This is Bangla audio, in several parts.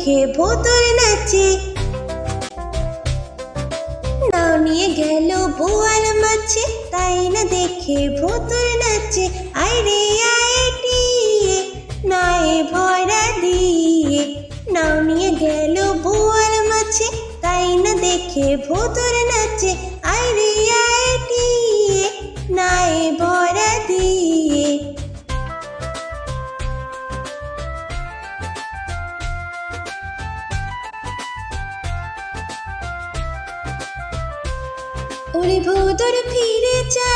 দেখে ভোতর নাচে। নাও নিয়ে গেল বোয়াল মাছে, তাই না দেখে ভোতর নাচে। আইরে আইটিয়ে নায়ে ভরা দিয়ে, নাও নিয়ে গেল বোয়াল মাছে, তাই না দেখে ভোতর নাচে। আইরে আইটিয়ে নায়ে ভরা দিয়ে। ওরে ভোতর ফিরে যা,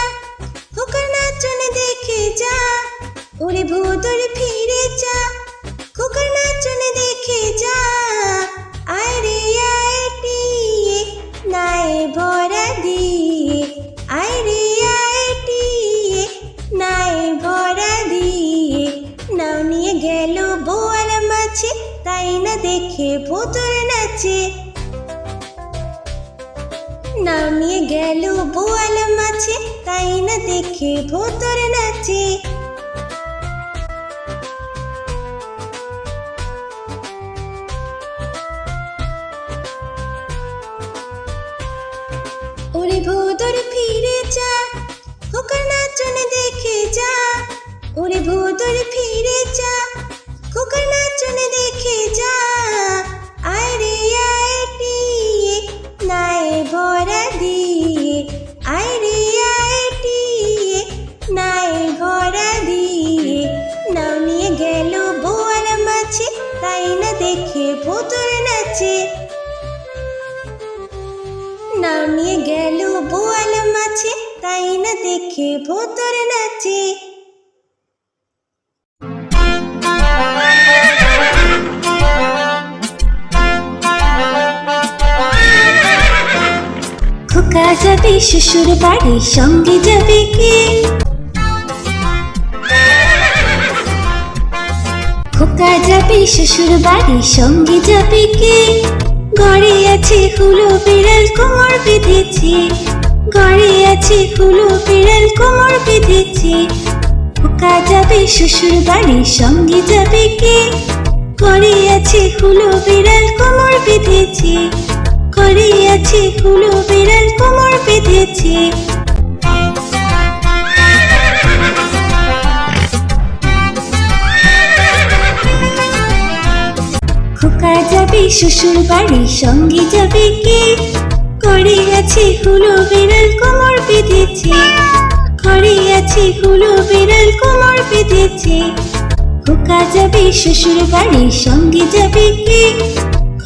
খোকার নাচন দেখে যা। ওরে ভোতর ফিরে যা, খোকার নাচন দেখে যা। আইরে আইটিয়ে নায়ে ভরা দিয়ে, আইরে আইটিয়ে নায়ে ভরা দিয়ে। নাও নিয়ে গেল বোয়াল মাছে, তাই না দেখে ভোতর নাচে। নাও নিয়ে গেল বোয়াল মাছে, তাই না দেখে ভোতর নাচে। ওরে ভোতর ফিরে যা, খোকার নাচন দেখে যা। ওরে ভোতর ফিরে যা, খোকার নাচন দেখে যা। আইরে আইটিয়ে নায়ে ভরা দিয়ে, আইরে আইটিয়ে নায়ে ভরা দিয়ে। নাও নিয়ে গেল বোয়াল মাছে, তাই না দেখে ভোতর নাচে। নাও নিয়ে গেল বোয়াল মাছে, তাই না দেখে ভোতর নাচে। খোকা যাবে শ্বশুর বাড়ি, সঙ্গে যাবে কে? খোকা যাবে শ্বশুর বাড়ি, সঙ্গে যাবে কে? ঘরে আছে হুলো বিড়াল, কোমর বেঁধেছে। ঘরে আছে হুলো বিড়াল, কোমর বেঁধেছে। খোকা যাবে শ্বশুর বাড়ি, সঙ্গে যাবে কে? ঘরে আছে হুলো বিড়াল, কোমর বেঁধেছে। ঘরে আছে হুলো বিড়াল, কোমর বেঁধেছে। খোকা যাবে শ্বশুর বাড়ি, সঙ্গে যাবে কে? ঘরে আছে হুলো বিড়াল, কোমর বেঁধেছে। ঘরে আছে হুলো বিড়াল, কোমর বেঁধেছে। খোকা যাবে শ্বশুর বাড়ি, সঙ্গে যাবে কে?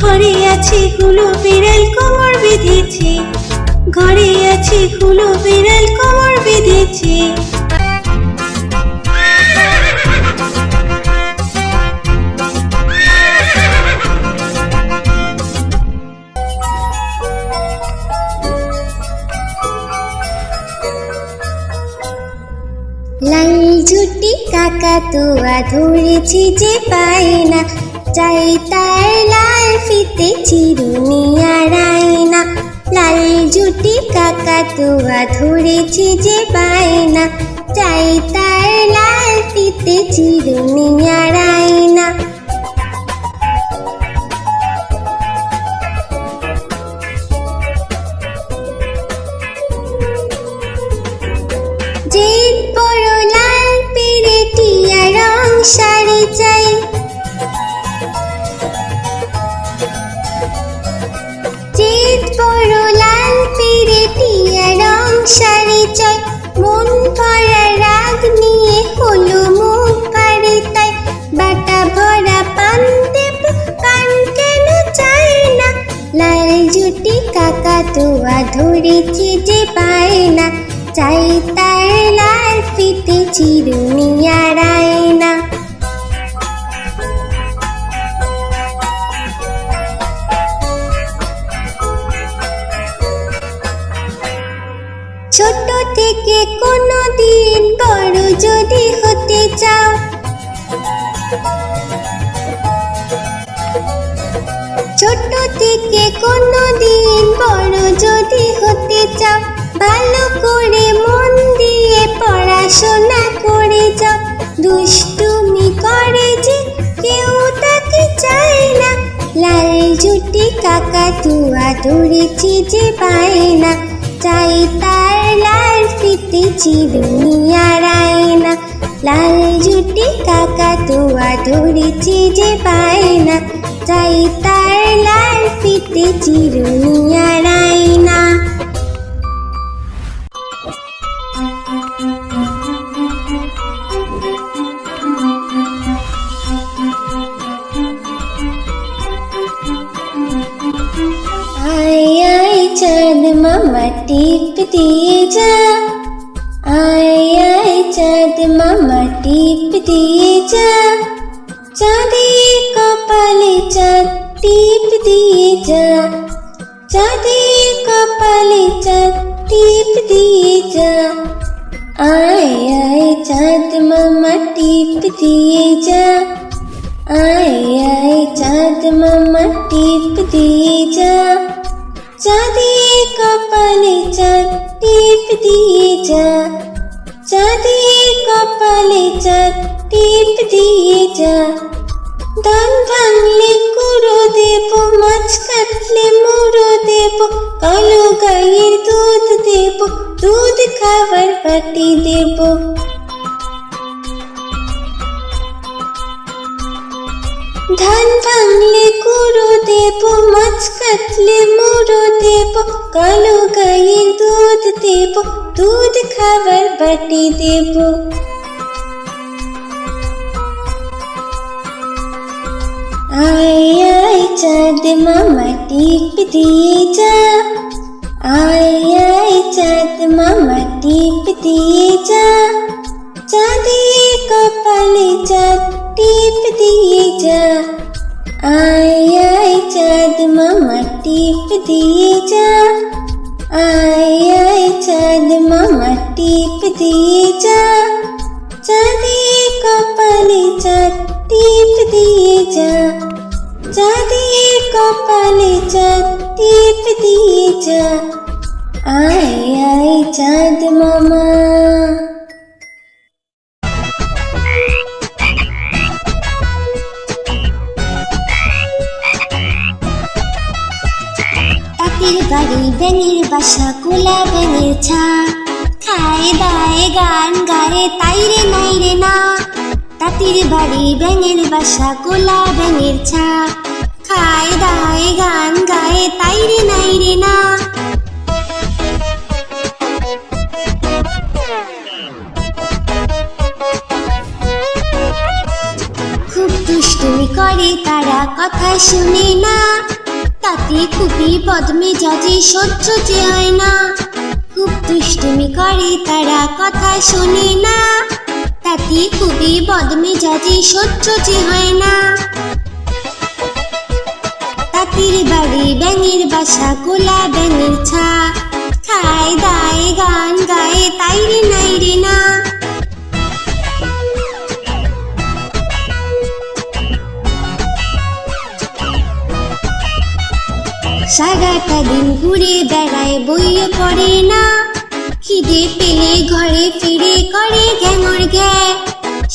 ঘরে আছে হুলো বিড়াল, কোমর বেঁধেছে। ঘরে আছে হুলো বিড়াল, কোমর বেঁধেছে। লাল ঝুটি কাকাতুয়া ধরেছে যে পায় না, চাই তার লাল ফিতে চিরুনি আর আয়না। লাল ঝুটি কাকাতুয়া ধরেছে যে পায় না, চাই তার লাল ফিতে চিরুনি আর আয়না। যে বড় লাল পেরেটিয়া রং শাড়ি চাই, যে বড় লাল পেরেটিয়া রং শাড়ি চাই। মন ভরা রাগ নিয়ে হলো মুখ ভারী, তাই বাটা ভরা পান দেব, পান কেন চাই না। লাল ঝুটি কাকাতুয়া ধরেছে যে পায় না, চাই তার লাল ফিতে চিরুনি আর আয়না। ছোট থেকে কোনো দিন বড় যদি হতে চাও, ছোট থেকে কোনো দিন বড় যদি হতে চাও, ভালো করে মন দিয়ে পড়াশোনা করে যাও। দুষ্টুমি করে যে কেউ তাকে চায় না, কাকাতুয়া ধরেছে যে বায়না, চাই তার লাল ফিতে চিরুনি আর আয়না। লাল জুটি কাকাতুয়া ধরেছে যে বায়না, চাই তার লাল ফিতে চিরুনি আর আয়না। চাঁদ মামা টিপ দিয়ে যা, আয় আয় চাঁদ মামা টিপ দিয়ে যা, চাঁদের কপালে চাঁদ টিপ দিয়ে যা, চাঁদের কপালে চাঁদ টিপ দিয়ে যা। আয় আয় চাঁদ মামা টিপ দিয়ে যা, আয় আয় চাঁদ মামা টিপ দিয়ে যা, চাঁদের কপালে চাঁদ টিপ দিয়ে যা, চাঁদের কপালে চাঁদ টিপ দিয়ে যা। ধান ভাঙলে কুড়ো দেব, মাছ কাটলে মুড়ো দেব, কালো গাইয়ের দুধ দেব, দুধ খাবার বাটি দেব। ধান ভাঙলে কুড়ো দেব, মাছ কাটলে মুড়ো দেব, কালো গাইয়ের দুধ দেব, দুধ খাবার বাটি দেব। আয় আয় চাঁদ মামা টিপ দিয়ে যা, আয় আয় চাঁদ মামা টিপ দিয়ে যা, চাঁদের কপালে চাঁদ টিপ দিয়ে যা। আয় আয় চাঁদ মামা টিপ দিয়ে যা, আয় আয় চাঁদ মামা টিপ দিয়ে যা, চাঁদের কপালে চাঁদ টিপ দিয়ে যা, চাঁদের কপালে চাঁদ টিপ দিয়ে যা। আয় আয় চাঁদ মামা। তাঁতির বাড়ি ব্যাঙের বাসা, কোলা ব্যাঙের ছা, খায় দায় গান গায়ে তাই রে নাই রে না। তাঁতির বাড়ি ব্যাঙের বাসা, কোলা ব্যাঙের ছা, খায় দায় গান গায়ে তাই রে নাই রে না। খুব দুষ্টুমি করে তারা, কথা শুনে না, তাতে খুবই বদমেজাজি সহ্য যে হয় না। খুব দুষ্টুমি করে তারা, কথা শোনে না, তাতে খুবই বদমেজাজি সহ্য যে হয় না। তাঁতির বাড়ি ব্যাঙের বাসা, কোলা ব্যাঙের ছা, খায় দায় গান গায়ে তাই রে নাই রে না। সারাটা দিন ঘুরে বেড়ায়, বইয়ে পড়ে না, খিদে পেলে ঘরে ফিরে করে ঘ্যাঙর ঘ্যা।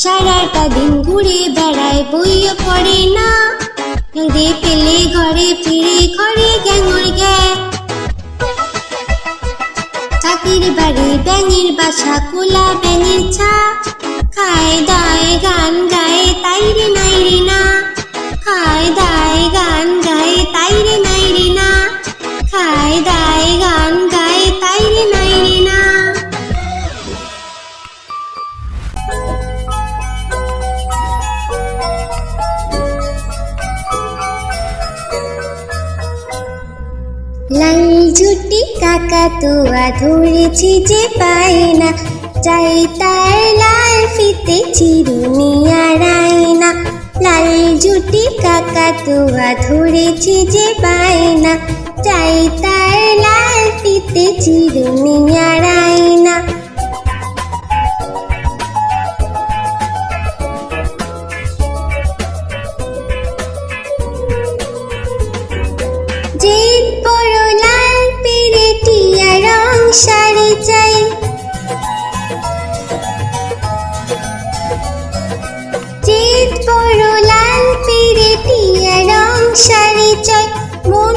সারাটা দিন ঘুরে বেড়ায়, বইয়ে পড়ে না, খিদে পেলে ঘরে ফিরে করে ঘ্যাঙর ঘ্যা। তাঁতির বাড়ি ব্যাঙের বাসা, কোলা ব্যাঙের ছা, খায় দায় গান গায়ে তাই রে নাই রে না, খায় দায় গান গায়ে তাই রে নাই রে না, খায় দায় গান গায়ে তাই রে নাই রে না। লাল জুটি কাকাতুয়া ধরেছে যে বায়না, চাই তার লাল ফিতে চিরুনি আর আয়না। লাল জুটি কাকাতুয়া ধরেছে যে বায়না, চাই তার লাল ফিতে চিরুনি আর আয়না। জেদ বড় লাল পেরে টিয়া রং শাড়ি চাই, জেদ বড় লাল পেরে টিয়া রং শাড়ি চাই, মন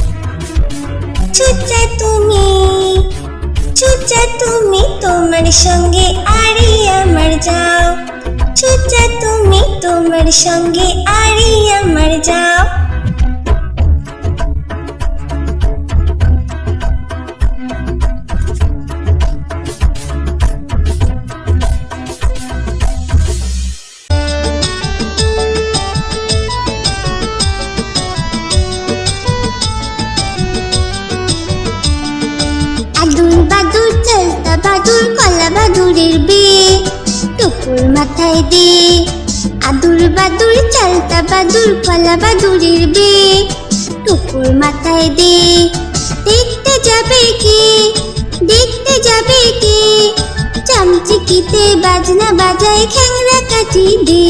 চুচা তুমি তোমার সঙ্গে আরি আমার যাও, চুচা তুমি তোমার সঙ্গে আরি আমার যাও। আদুর বাদুর চালতা বাদুর কলা বাদুরের বে টুকুর মাথায় দে। আদুর বাদুর চালতা বাদুর কলা বাদুরের বে টুকুর মাথায় দে। দেখতে যাবে কে, দেখতে যাবে কে, চামচিকিতে বাজনা বাজায় খ্যাংরা কাঠি দে,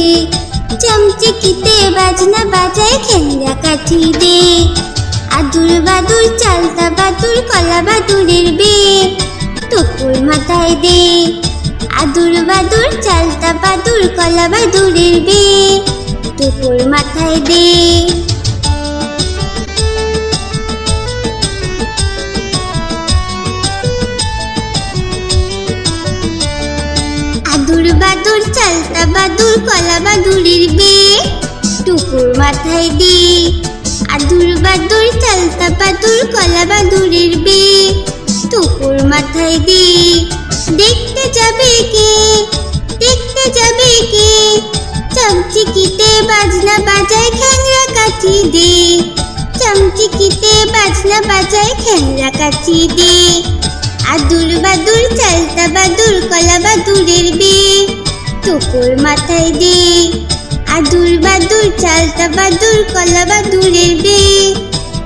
চামচিকিতে বাজনা বাজায় খ্যাংরা কাঠি দে। আদুর বাদুর চালতা বাদুর কলা বাদুরের বে টুকুর মাথায় দে। আদুর বাদুর চালতা বাদুর কলা বাদুরের বে টুকুর মাথায় দে। আদুর বাদুর চালতা বাদুর কলা বাদুরের বে টুকুর মাথায় দে। আদুর বাদুর চালতা বাদুর কলা বাদুরের বে টুকুর মাথায় দে। দেখতে যাবে কে, দেখতে যাবে কে, চামচিকিতে বাজনা বাজায় খ্যাংরা কাঠি দে, চামচিকিতে বাজনা বাজায় খ্যাংরা কাঠি দে। আদুর বাদুর চালতা বাদুর কলা বাদুরের বে টুকুর মাথায় দে। আদুর বাদুর চালতা বাদুর কলা বাদুরের বে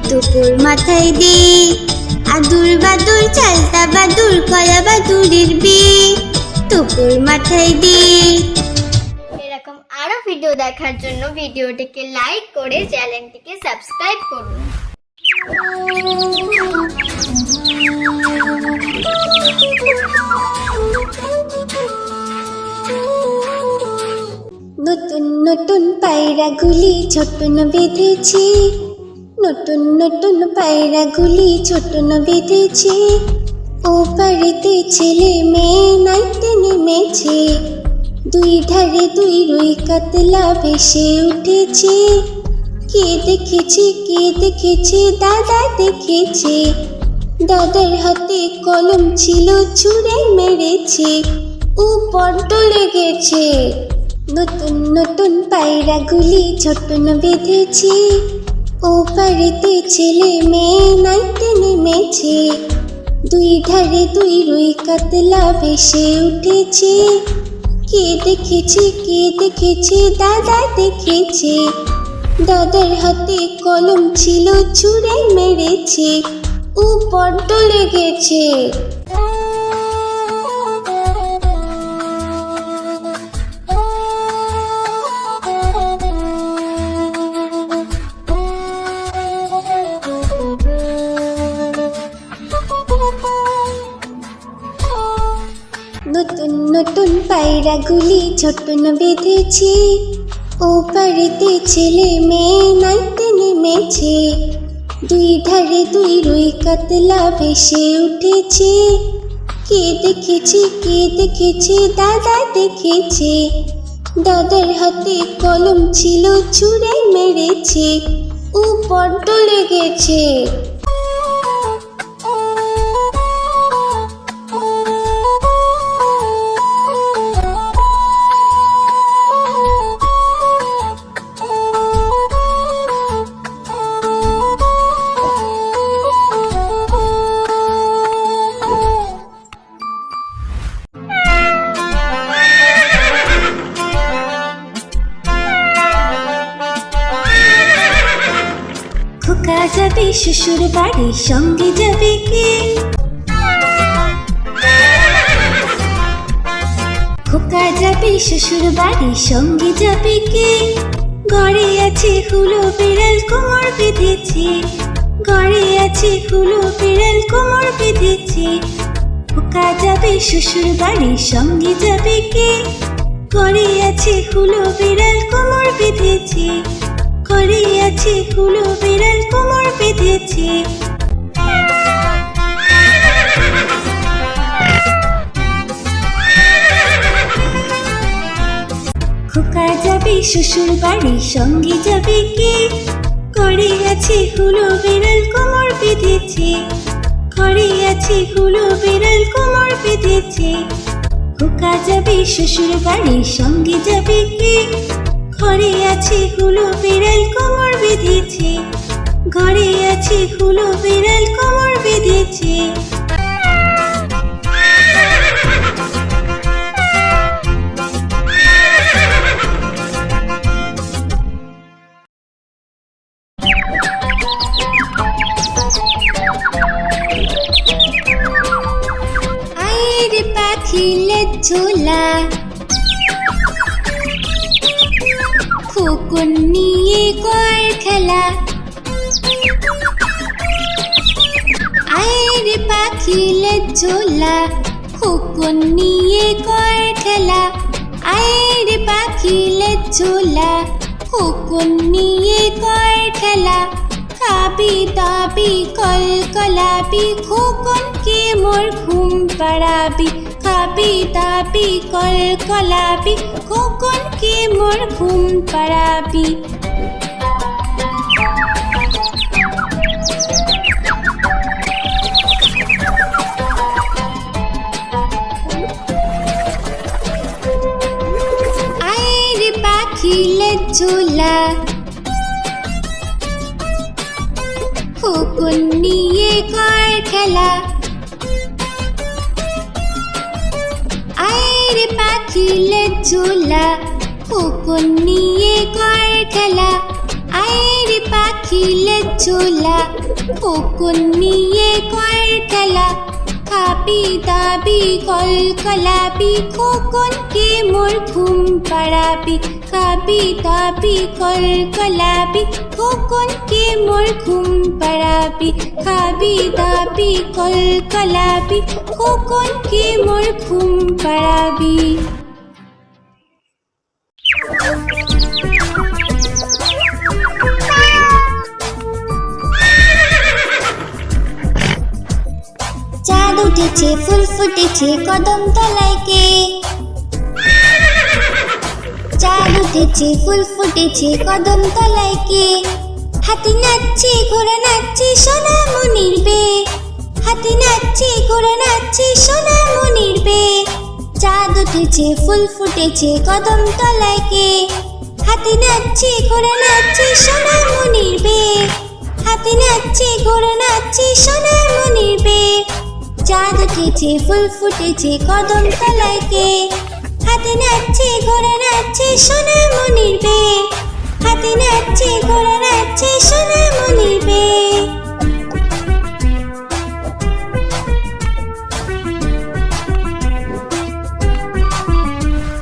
টুকুর মাথায় দে। আদুর বাদুর চালতা বাদুর কলা বাদুরের বে টুকুর মাথায় দে। এরকম আরো ভিডিও দেখার জন্য ভিডিওটিকে লাইক করে চ্যানেলটিকে সাবস্ক্রাইব করুন। নতুন নতুন পায়রাগুলি ছোটন বেঁধেছি, নতুন নতুন পায়রাগুলি ছোটন বেঁধেছি। ও পাড়িতে ছেলে মেয়ে নাইতে নেমেছে, দুই ধারে দুই রুই কাতলা ভেসে উঠেছে। কে দেখেছে, কে দেখেছে, দাদা দেখেছে। দাদার হাতে কলম ছিল, ছুঁড়ে মেরেছে, উপর ডলে গেছে। নতুন নতুন পায়রাগুলি ছোটন বেঁধেছি, ও পাড়িতে ছেলে মেয়ে নাইতে নেমেছে, দুই ধারে দুই রুই কাতলা ভেসে উঠেছে। কে দেখেছে, কে দেখেছে, দাদা দেখেছে। দাদার হাতে কলম ছিল, ছুঁড়ে মেরেছে, উপর ডলে গেছে। নতুন নতুন পায়রাগুলি ছোটন বেঁধেছি, ও পাড়িতে ছেলে মেয়ে নাইতে নেমেছে, দুই ধারে দুই রুই কাতলা ভেসে উঠেছে। কে দেখেছে, কে দেখেছে, দাদা দেখেছে। দাদার হাতে কলম ছিল, ছুঁড়ে মেরেছে, উপর ডলে গেছে। খোকা যাবে শ্বশুর বাড়ি, সঙ্গে যাবে কে? খোকা যাবে শ্বশুর বাড়ি, সঙ্গে যাবে কে? ঘরে আছে হুলো বিড়াল, কোমর বেঁধেছে, ঘরে আছে হুলো বিড়াল, কোমর বেঁধেছে। খোকা যাবে শ্বশুর বাড়ি, সঙ্গে যাবে কে? ঘরে আছে হুলো বিড়াল, কোমর বেঁধেছে, ঘরে আছে হুলো বিড়াল, কোমর বেঁধেছে। শ্বশুর বাড়ি সঙ্গে যাবে কে? ঘরে আছে হুলো বিড়াল কোমর বেঁধেছে, ঘরে আছে হুলো বিড়াল কোমর বেঁধেছে। খোকা যাবে শ্বশুর বাড়ি সঙ্গে যাবে কে? ঘরে আছে হুলো বিড়াল কোমর বেঁধেছে, ঘরে আছে হুলো বিড়াল কোমর বেঁধেছে। আয়ের পাখিলের ঝোলা, খোকন নিয়ে কর খেলা। আয়ের পাখিলের ঝোলা, খোকন নিয়ে কর খেলা। আয়ের পাখিলের ঝোলা, খোকন নিয়ে কর খেলা। খাবি দাবি কলকলাবি, খোকনকে মোর ঘুম পাড়াবি। খাবি দাবি কলকলাবি, খোকনকে মোর ঘুম পাড়াবি। আয়ের পাখিলের ঝোলা, খোকন নিয়ে কর খেলা। আয়ের পাখিলের ঝোলা, খোকন নিয়ে কর খেলা। আয়ের পাখিলের ঝোলা, খোকন নিয়ে কর খেলা। খাবি দাবি কলকলাবি, খোকনকে মোর ঘুম পাড়াবি। খাবি দাবি কলকলাবি, খোকনকে মোর ঘুম পাড়াবি। খাবি দাবি কলকলাবি, খোকনকে মোর ঘুম পাড়াবি। চাঁদ উঠেছে ফুল ফুটেছে কদম তলায় কে? চাঁদ উঠেছে ফুল ফুটেছে কদম তলায় কে? হাতি নাচছে ঘোড়া নাচছে সোনা মনির বে। হাতি নাচছে ঘোড়া নাচছে সোনা মনির বে। চাঁদ উঠেছে ফুল ফুটেছে কদম তলায় কে? হাতি নাচছে ঘোড়া নাচছে সোনা মনির বে। হাতি নাচছে ঘোড়া নাচছে সোনা মনির বে। চাঁদ উঠেছে ফুল ফুটেছে কদম তলায় কে? হাতি নাচছে ঘোড়া নাচছে সোনা মনির বে। হাতি নাচছে ঘোড়া নাচছে সোনা